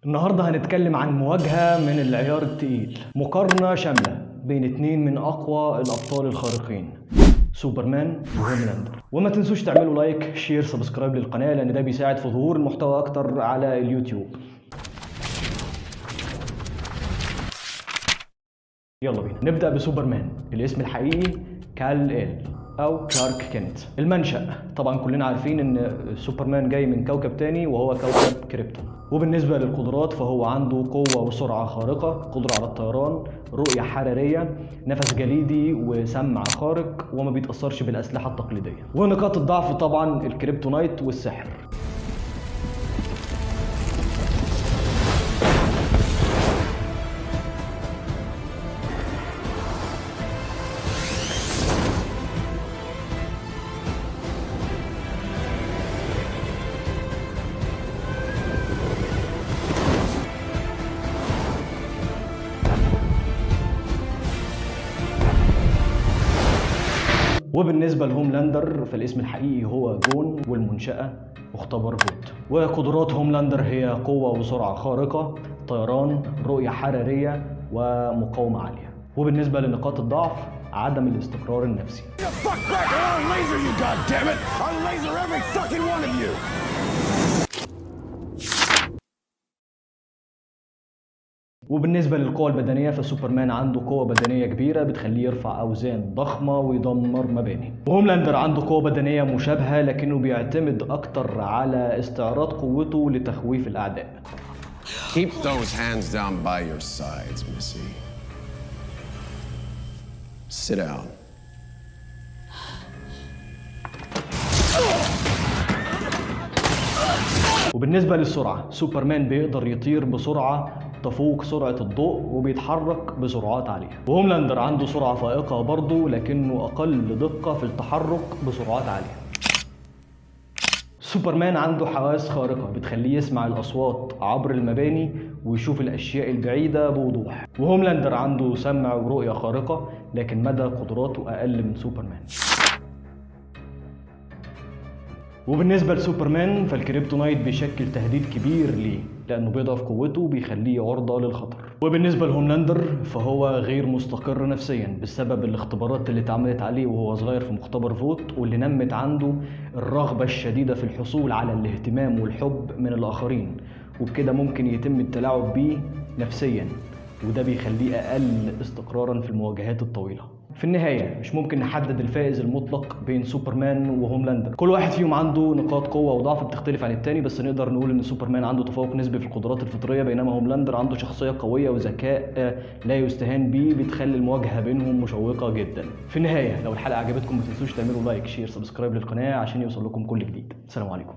النهارده هنتكلم عن مواجهة من العيار التقيل، مقارنة شاملة بين اتنين من أقوى الأبطال الخارقين، سوبرمان وهوملاندر. وما تنسوش تعملوا لايك، شير، سبسكرايب للقناة، لأن ده بيساعد في ظهور المحتوى أكتر على اليوتيوب. يلا بينا نبدأ بسوبرمان. الاسم الحقيقي كال-إل أو كلارك كينت. المنشأ طبعا كلنا عارفين إن سوبرمان جاي من كوكب تاني وهو كوكب كريبتون. وبالنسبة للقدرات فهو عنده قوة وسرعة خارقة، قدرة على الطيران، رؤية حرارية، نفس جليدي، وسمع خارق، وما بيتأثرش بالأسلحة التقليدية. ونقاط الضعف طبعا الكريبتونايت والسحر. وبالنسبة لهوملاندر فالاسم الحقيقي هو جون، والمنشأة مختبر فوت. وقدرات هوملاندر هي قوة وسرعة خارقة، طيران، رؤية حرارية، ومقاومة عالية. وبالنسبة لنقاط الضعف عدم الاستقرار النفسي. وبالنسبة للقوة البدنية فسوبرمان عنده قوة بدنية كبيرة بتخليه يرفع أوزان ضخمة ويدمر مباني. وهوملاندر عنده قوة بدنية مشابهة لكنه بيعتمد أكتر على استعراض قوته لتخويف الأعداء. Keep those hands down by your sides, Missy. Sit down. وبالنسبة للسرعة سوبرمان بيقدر يطير بسرعة تفوق سرعة الضوء وبيتحرك بسرعات عالية. وهوملاندر عنده سرعة فائقة برضه لكنه أقل دقة في التحرك بسرعات عالية. سوبرمان عنده حواس خارقة بتخليه يسمع الأصوات عبر المباني ويشوف الأشياء البعيدة بوضوح. وهوملاندر عنده سمع ورؤية خارقة لكن مدى قدراته أقل من سوبرمان. وبالنسبة لسوبرمان فالكريبتونايت بيشكل تهديد كبير ليه لأنه بيضعف قوته وبيخليه عرضة للخطر. وبالنسبة لهوملاندر فهو غير مستقر نفسيا بسبب الاختبارات اللي اتعملت عليه وهو صغير في مختبر فوت، واللي نمت عنده الرغبة الشديدة في الحصول على الاهتمام والحب من الآخرين، وبكده ممكن يتم التلاعب بيه نفسيا، وده بيخليه أقل استقرارا في المواجهات الطويلة. في النهاية مش ممكن نحدد الفائز المطلق بين سوبرمان وهوملاندر، كل واحد فيهم عنده نقاط قوة وضعف بتختلف عن التاني، بس نقدر نقول ان سوبرمان عنده تفوق نسبي في القدرات الفطرية، بينما هوملاندر عنده شخصية قوية وذكاء لا يستهان بيه بتخلي المواجهة بينهم مشوقة جدا. في النهاية لو الحلقة عجبتكم ما تنسوش تعملوا لايك، شير، سبسكرايب للقناة عشان يوصل لكم كل جديد. السلام عليكم.